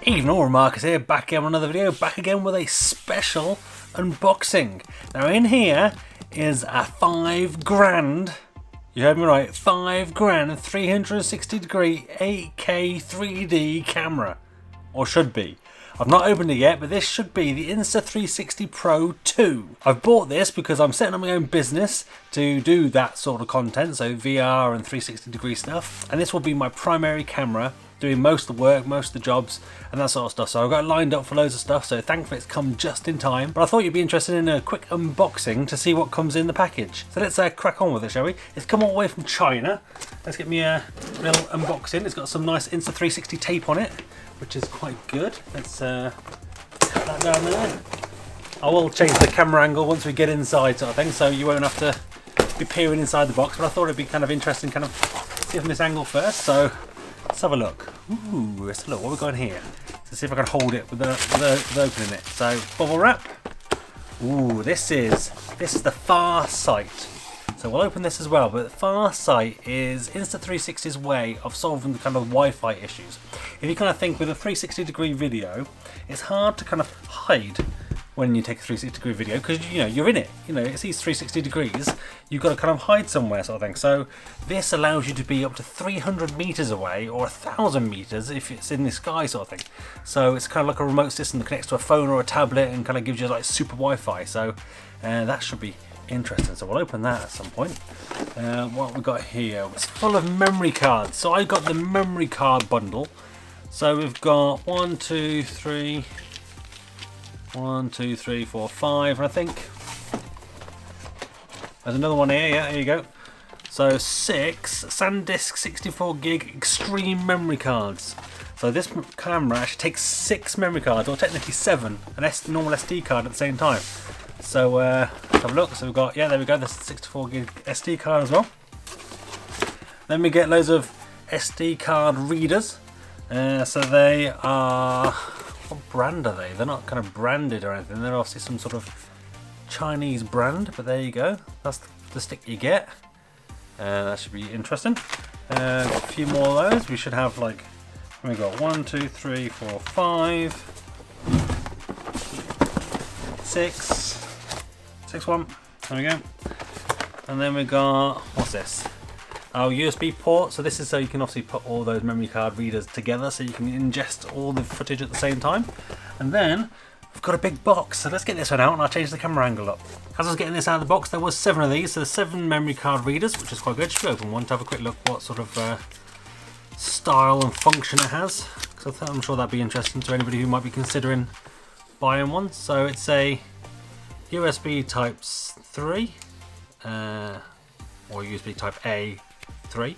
Evening, all, Marcus here, back again with another video, back again with a special unboxing. Now in here is a £5,000, you heard me right, £5,000 360 degree 8K 3D camera, or should be. I've not opened it yet, but this should be the Insta360 Pro 2. I've bought this because I'm setting up my own business to do that sort of content, so VR and 360 degree stuff, and this will be my primary camera, doing most of the work, most of the jobs, and that sort of stuff. So I've got it lined up for loads of stuff, so thankfully it's come just in time. But I thought you'd be interested in a quick unboxing to see what comes in the package. So let's crack on with it, shall we? It's come all the way from China. Let's get me a little unboxing. It's got some nice Insta360 tape on it, which is quite good. Let's cut that down there. I will change the camera angle once we get inside, sort of thing, so you won't have to be peering inside the box. But I thought it'd be kind of interesting, kind of see from this angle first. So let's have a look. Ooh, let's have a look. What have we got in here? Let's see if I can hold it with opening it. So bubble wrap. Ooh, this is the Farsight. So we'll open this as well. But Farsight is Insta360's way of solving the kind of Wi-Fi issues. If you kind of think with a 360 degree video, it's hard to kind of hide when you take a 360 degree video because you're in it. It's these 360 degrees. You've got to kind of hide somewhere, sort of thing. So this allows you to be up to 300 meters away or 1,000 meters if it's in the sky, sort of thing. So it's kind of like a remote system that connects to a phone or a tablet and kind of gives you like super Wi-Fi. So that should be interesting. So we'll open that at some point. What we got here? It's full of memory cards. So I got the memory card bundle. So we've got 1, 2, 3. 1, 2, 3, 4, 5, and I think there's another one here. Yeah, here you go. So 6 SanDisk 64 gig extreme memory cards. So this camera actually takes 6 memory cards, or technically 7, an normal SD card at the same time. So let's have a look. So we've got, yeah, there we go, the 64 gig SD card as well. Then we get loads of SD card readers. So they are, what brand are they? They're not kind of branded or anything. They're obviously some sort of Chinese brand, but there you go. That's the stick you get. That should be interesting. A few more of those. We should have like, we got 1, 2, 3, 4, 5, 6, 1. There we go. And then we got, what's this? Our USB port. So this is so you can obviously put all those memory card readers together so you can ingest all the footage at the same time. And then we've got a big box, so let's get this one out and I'll change the camera angle up. As I was getting this out of the box, there was 7 of these, so there's 7 memory card readers, which is quite good. Should we open one to have a quick look what sort of style and function it has? Because I'm sure that'd be interesting to anybody who might be considering buying one. So it's a USB Type 3 or USB Type A 3,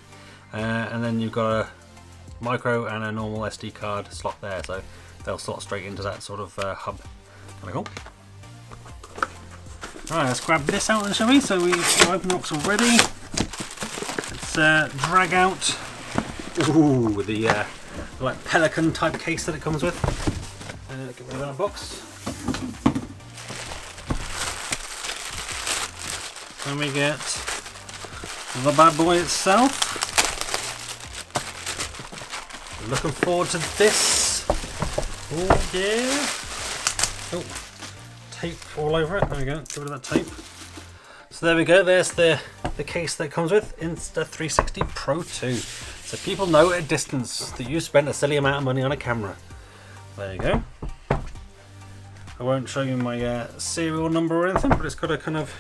and then you've got a micro and a normal SD card slot there, so they'll slot straight into that sort of hub. Kind of cool. Alright, let's grab this out then, shall we? So we've opened the box already. Let's drag out the like Pelican type case that it comes with. Get rid of that box. Then we get the bad boy itself. Looking forward to this. Oh yeah. Oh, tape all over it. There we go. Get rid of that tape. So there we go. There's the case that comes with Insta360 Pro 2. So people know at a distance that you spent a silly amount of money on a camera. There you go. I won't show you my serial number or anything, but it's got a kind of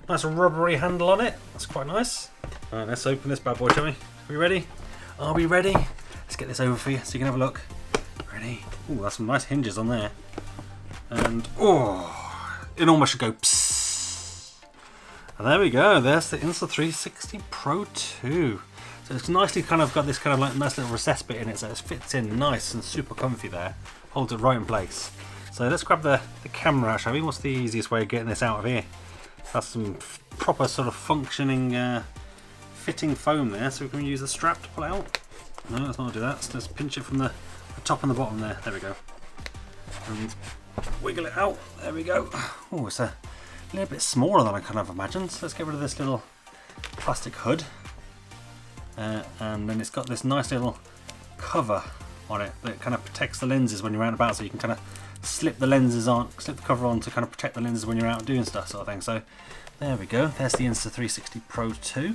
nice rubbery handle on it. That's quite nice. Alright, let's open this bad boy, shall we? Are we ready? Are we ready? Let's get this over for you so you can have a look. Ready? Ooh, that's some nice hinges on there. And, oh, it almost should go psst. And there we go. There's the Insta360 Pro 2. So it's nicely kind of got this kind of like nice little recess bit in it, so it fits in nice and super comfy there. Holds it right in place. So let's grab the camera out, shall we? What's the easiest way of getting this out of here? That's some proper sort of functioning fitting foam there, so we can use the strap to pull it out. No, let's not do that. Let's just pinch it from the top and the bottom there. There we go. And wiggle it out. There we go. Oh, it's a little bit smaller than I kind of imagined. So let's get rid of this little plastic hood. And then it's got this nice little cover on it that kind of protects the lenses when you're out and about, so you can kind of slip the cover on to kind of protect the lenses when you're out doing stuff, sort of thing. So there we go. There's the Insta360 Pro 2.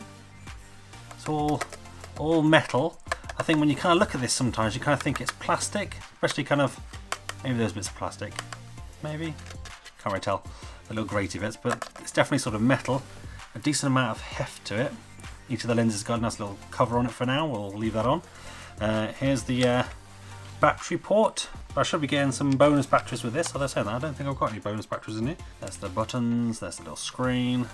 It's all metal. I think when you kind of look at this, sometimes you kind of think it's plastic, especially kind of maybe those bits of plastic, maybe, can't really tell, the little grainy bits, but it's definitely sort of metal. A decent amount of heft to it. Each of the lenses has got a nice little cover on it for now. We'll leave that on. Here's the battery port. I should be getting some bonus batteries with this. As I said, I don't think I've got any bonus batteries in here. There's the buttons, there's the little screen,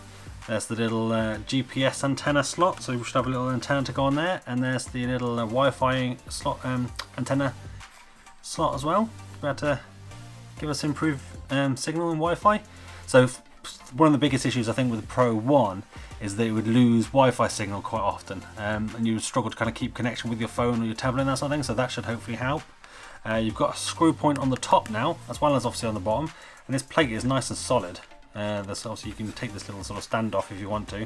there's the little GPS antenna slot, so we should have a little antenna to go on there, and there's the little Wi-Fi slot, antenna slot as well, about to give us improved signal and Wi-Fi. So one of the biggest issues I think with the Pro 1 is that it would lose Wi-Fi signal quite often, and you would struggle to kind of keep connection with your phone or your tablet and that sort of thing, so that should hopefully help. You've got a screw point on the top now, as well as obviously on the bottom, and this plate is nice and solid. There's obviously, you can take this little sort of stand off if you want to.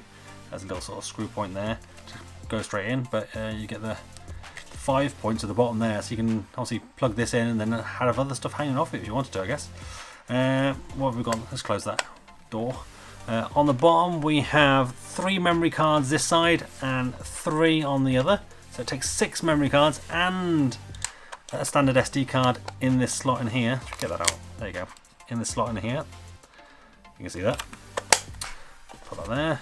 There's a little sort of screw point there to go straight in, but you get the 5 points at the bottom there, so you can obviously plug this in and then have other stuff hanging off it if you wanted to, I guess. What have we got? Let's close that door. On the bottom we have 3 memory cards this side and 3 on the other, so it takes 6 memory cards and a standard SD card in this slot in here. Get that out, there you go, in this slot in here, you can see that, put that there.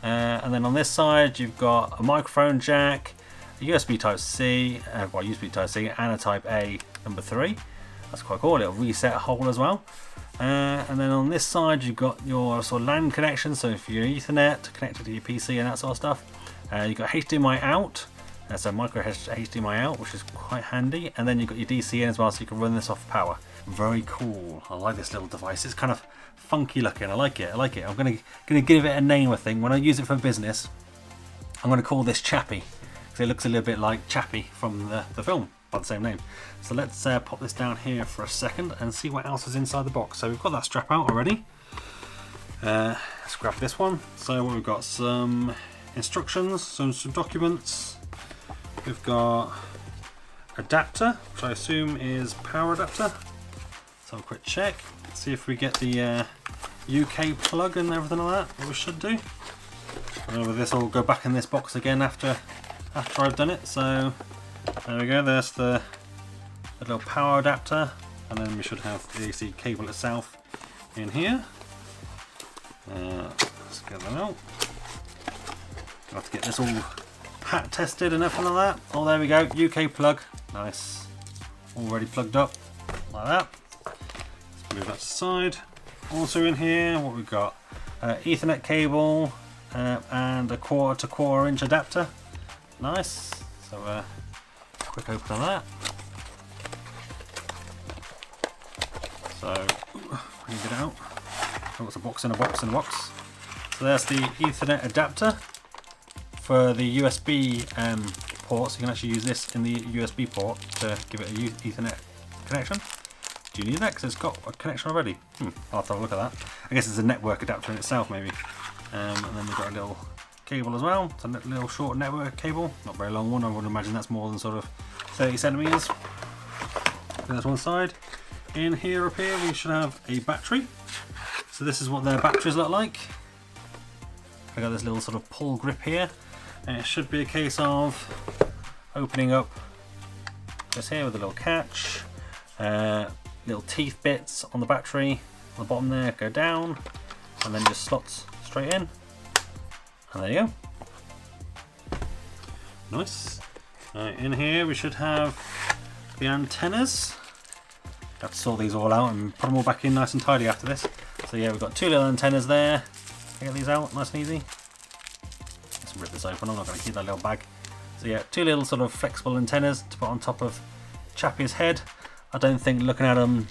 And then on this side you've got a microphone jack, a USB type C, USB type C and a type A number 3. That's quite cool, a little reset hole as well. And then on this side you've got your sort of LAN connection, so for your Ethernet connected to your PC and that sort of stuff. You've got HDMI out, so micro HDMI out, which is quite handy, and then you've got your DC in as well, so you can run this off power. Very cool. I like this little device. It's kind of funky looking. I like it. I like it. I'm gonna give it a name. I think when I use it for business, I'm gonna call this Chappie, because it looks a little bit like Chappie from the film by the same name. So let's pop this down here for a second and see what else is inside the box. So we've got that strap out already. Let's grab this one. So we've got some instructions, some documents. We've got adapter, which I assume is power adapter. Let's have a quick check. See if we get the UK plug and everything like that. What we should do. This will go back in this box again after I've done it. So there we go. There's the little power adapter, and then we should have the AC cable itself in here. Let's get that out. I'll have to get this all pat tested and everything like that. Oh, there we go. UK plug. Nice. Already plugged up like that. Let's move that to the side. Also in here, what we've got? Ethernet cable and a 1/4 inch adapter. Nice. So quick open on that. So bring it out. Oh, it's a box in a box in a box. So there's the Ethernet adapter for the USB port, so you can actually use this in the USB port to give it a Ethernet connection. Do you need that? Because it's got a connection already. I'll have to have a look at that. I guess it's a network adapter in itself, maybe. And then we've got a little cable as well. It's a little short network cable, not very long one. I would imagine that's more than sort of 30 centimeters. There's one side. In here, up here, we should have a battery. So this is what their batteries look like. I got this little sort of pull grip here, and it should be a case of opening up this here with a little catch. Little teeth bits on the battery on the bottom there go down, and then just slots straight in. And there you go. Nice. In here we should have the antennas. Have to sort these all out and put them all back in nice and tidy after this. So yeah, we've got 2 little antennas there. Get these out nice and easy. Let's rip this open. I'm not going to keep that little bag. So yeah, 2 little sort of flexible antennas to put on top of Chappie's head. I don't think, looking at them,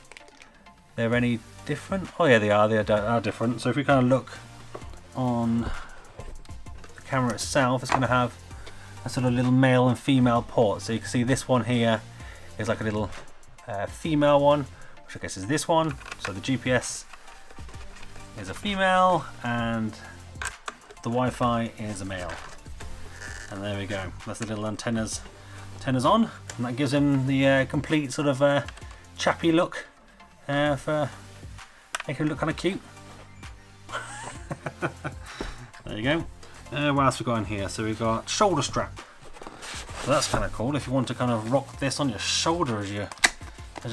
they're any different. Oh yeah, they are. They are different. So if we kind of look on the camera itself, it's going to have a sort of little male and female port. So you can see this one here is like a little female one, which I guess is this one. So the GPS is a female and the Wi-Fi is a male. And there we go. That's the little antennas antennas on, and that gives him the complete sort of chappy look for making him look kind of cute. There you go. What else we got in here? So we've got shoulder strap. So that's kind of cool if you want to kind of rock this on your shoulder as you're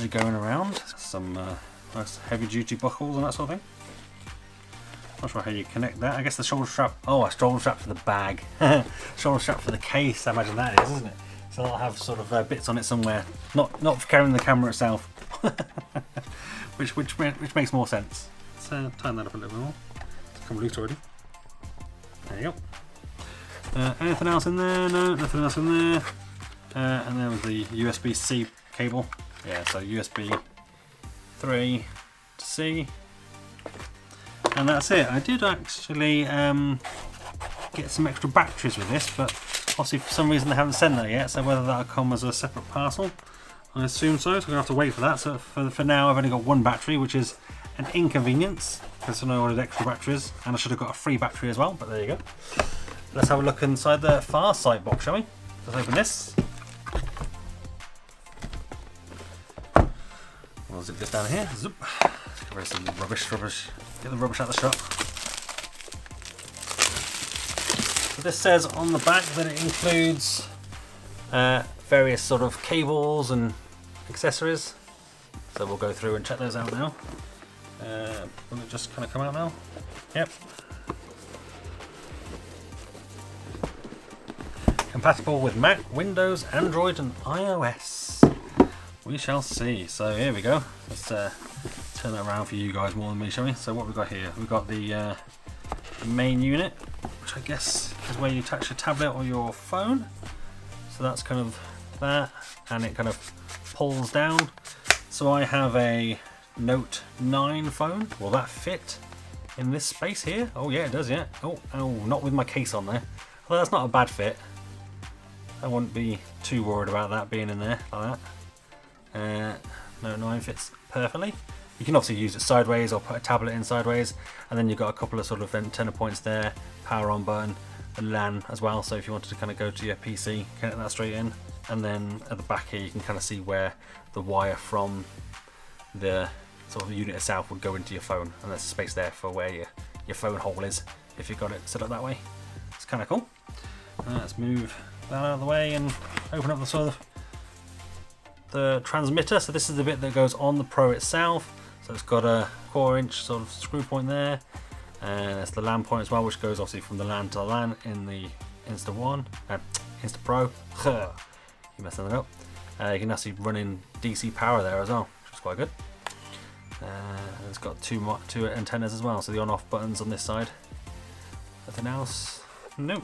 going around. Some nice heavy duty buckles and that sort of thing. Not sure how you connect that. I guess the shoulder strap. Oh, a shoulder strap for the bag. Shoulder strap for the case. I imagine that is, isn't it? So I'll have sort of bits on it somewhere. Not for carrying the camera itself. which makes more sense. Let's tighten that up a little bit more. It's come loose already. There you go. Anything else in there? No, nothing else in there. And then with the USB-C cable. Yeah, so USB 3 to C. And that's it. I did actually get some extra batteries with this, but obviously for some reason they haven't sent that yet, so whether that'll come as a separate parcel, I assume so, so we're going to have to wait for that. So for now I've only got one battery, which is an inconvenience, because I ordered extra batteries, and I should have got a free battery as well, but there you go. Let's have a look inside the Farsight box, shall we? Let's open this. We'll zip this down here. Zoop. Let's get rid of some rubbish. Get the rubbish out of the shop. So this says on the back that it includes various sort of cables and accessories. So we'll go through and check those out now. Will it just kind of come out now? Yep. Compatible with Mac, Windows, Android and iOS. We shall see. So here we go. Let's turn that around for you guys more than me, shall we? So what we've got here, we've got the main unit, which I guess is where you attach your tablet or your phone. So that's kind of that, and it kind of pulls down. So I have a Note 9 phone. Will that fit in this space here? Oh yeah, it does, yeah. Oh, not with my case on there. Well, that's not a bad fit. I wouldn't be too worried about that being in there like that. Note 9 fits perfectly. You can obviously use it sideways or put a tablet in sideways, and then you've got a couple of sort of antenna points there, power on button, a LAN as well, so if you wanted to kind of go to your PC, connect that straight in, and then at the back here you can kind of see where the wire from the sort of unit itself would go into your phone, and there's space there for where your phone hole is if you've got it set up that way. It's kind of cool. Let's move that out of the way and open up the sort of the transmitter. So this is the bit that goes on the Pro itself. So it's got a 4-inch sort of screw point there, and it's the LAN point as well, which goes obviously from the LAN to the LAN in the Insta Pro. You messing that up. You can actually run in DC power there as well, which is quite good. And it's got two antennas as well, so the on-off buttons on this side. Anything else? Nope.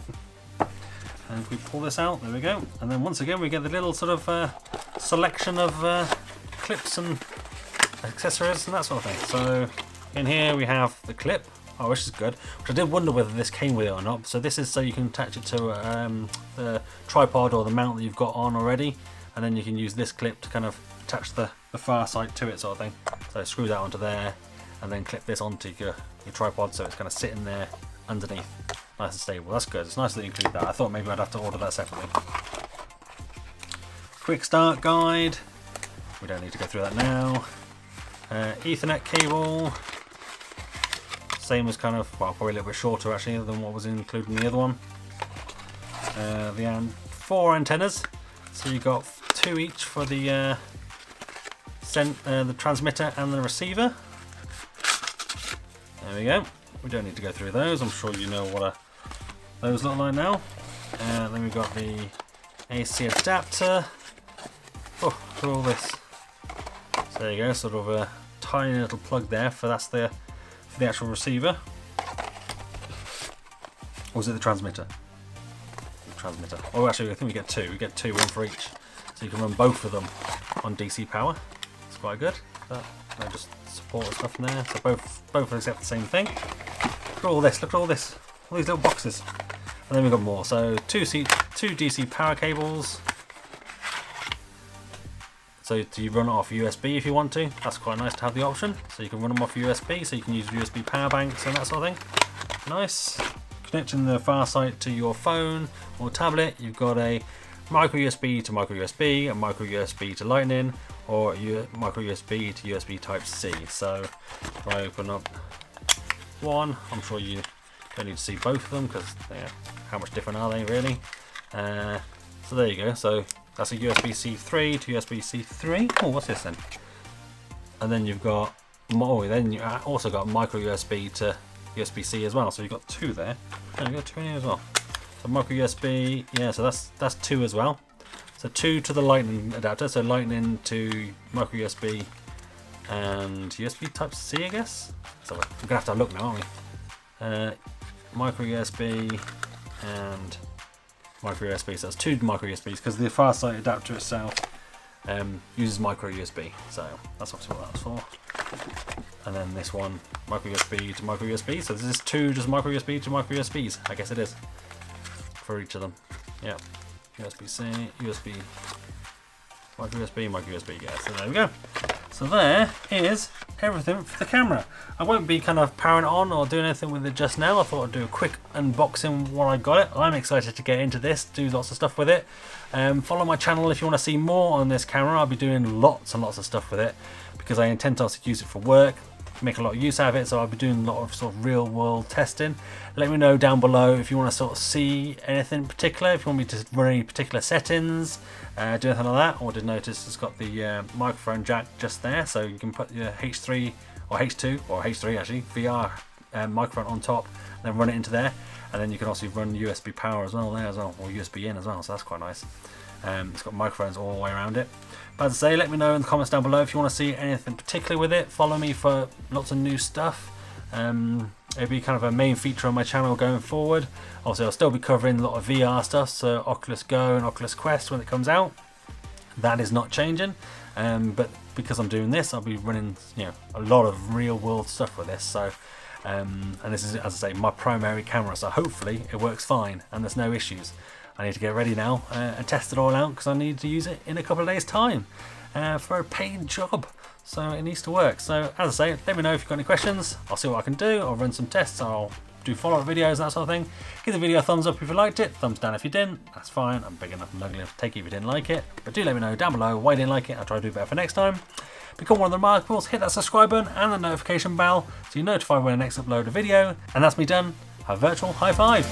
And if we pull this out, there we go. And then once again we get the little sort of selection of clips and accessories and that sort of thing. So in here we have the clip, which is good, which I did wonder whether this came with it or not. So this is so you can attach it to the tripod or the mount that you've got on already, and then you can use this clip to kind of attach the Farsight to it, sort of thing. So screw that onto there and then clip this onto your tripod, so it's kind of sitting there underneath, nice and stable. That's good. It's nice that you include that. I thought maybe I'd have to order that separately. Quick start guide. We don't need to go through that now. Ethernet cable. Same as kind of, well, probably a little bit shorter actually than what was included in the other one. The 4 antennas. So you got 2 each for the transmitter and the receiver. There we go. We don't need to go through those. I'm sure you know what those look like now. Then we've got the AC adapter. Oh, look at all this. So there you go, sort of a tiny little plug there for the actual receiver. Or is it the transmitter? The transmitter. Oh, actually, I think we get 2. We get 2, one for each, so you can run both of them on DC power. It's quite good. Just support stuff in there. So both accept the same thing. Look at all this. Look at all this. All these little boxes. And then we've got more. So two DC power cables. So do you run it off USB if you want to? That's quite nice to have the option. So you can run them off USB, so you can use USB power banks and that sort of thing. Nice. Connecting the Farsight to your phone or tablet, you've got a micro USB to micro USB, and micro USB to Lightning, or micro USB to USB Type C. So if I open up one, I'm sure you don't need to see both of them because how much different are they really? So there you go. So that's a USB-C 3 to USB-C 3. Oh, what's this then? And then you've got then you also got micro USB to USB-C as well. So you've got two there. And you've got two in here as well. So micro USB, yeah. So that's two as well. So two to the Lightning adapter. So Lightning to micro USB and USB Type C, I guess. So we're gonna have to look now, aren't we? Micro USB and micro USB. So that's two micro USBs because the Farsight adapter itself uses micro USB. So that's obviously what that's for. And then this one, micro USB to micro USB. So this is two just micro USB to micro USBs. I guess it is for each of them. Yeah. USB-C, USB, micro USB. Yeah. So there we go. So there is everything for the camera. I won't be kind of powering it on or doing anything with it just now. I thought I'd do a quick unboxing while I got it. I'm excited to get into this, do lots of stuff with it. Follow my channel if you want to see more on this camera. I'll be doing lots and lots of stuff with it because I intend to also use it for work, make a lot of use out of it. So I'll be doing a lot of sort of real world testing. Let me know down below if you want to sort of see anything in particular, if you want me to run any particular settings, do anything like that. Or did notice it's got the microphone jack just there, so you can put your H3 or H2 or H3 actually VR microphone on top, and then run it into there, and then you can also run USB power as well there as well, or USB in as well. So that's quite nice. It's got microphones all the way around it. But as I say, let me know in the comments down below if you want to see anything particular with it. Follow me for lots of new stuff. It'll be kind of a main feature on my channel going forward. Also, I'll still be covering a lot of VR stuff, so Oculus Go and Oculus Quest when it comes out. That is not changing. But because I'm doing this, I'll be running a lot of real world stuff with this. So and this is, as I say, my primary camera, so hopefully it works fine and there's no issues. I need to get ready now and test it all out because I need to use it in a couple of days time for a paid job. So it needs to work. So as I say, let me know if you've got any questions. I'll see what I can do. I'll run some tests. I'll do follow-up videos and that sort of thing. Give the video a thumbs up if you liked it. Thumbs down if you didn't. That's fine. I'm big enough and ugly enough to take it if you didn't like it. But do let me know down below why you didn't like it. I'll try to do better for next time. Become one of the remarkables. Hit that subscribe button and the notification bell so you're notified when I next upload a video. And that's me done. Have a virtual high five.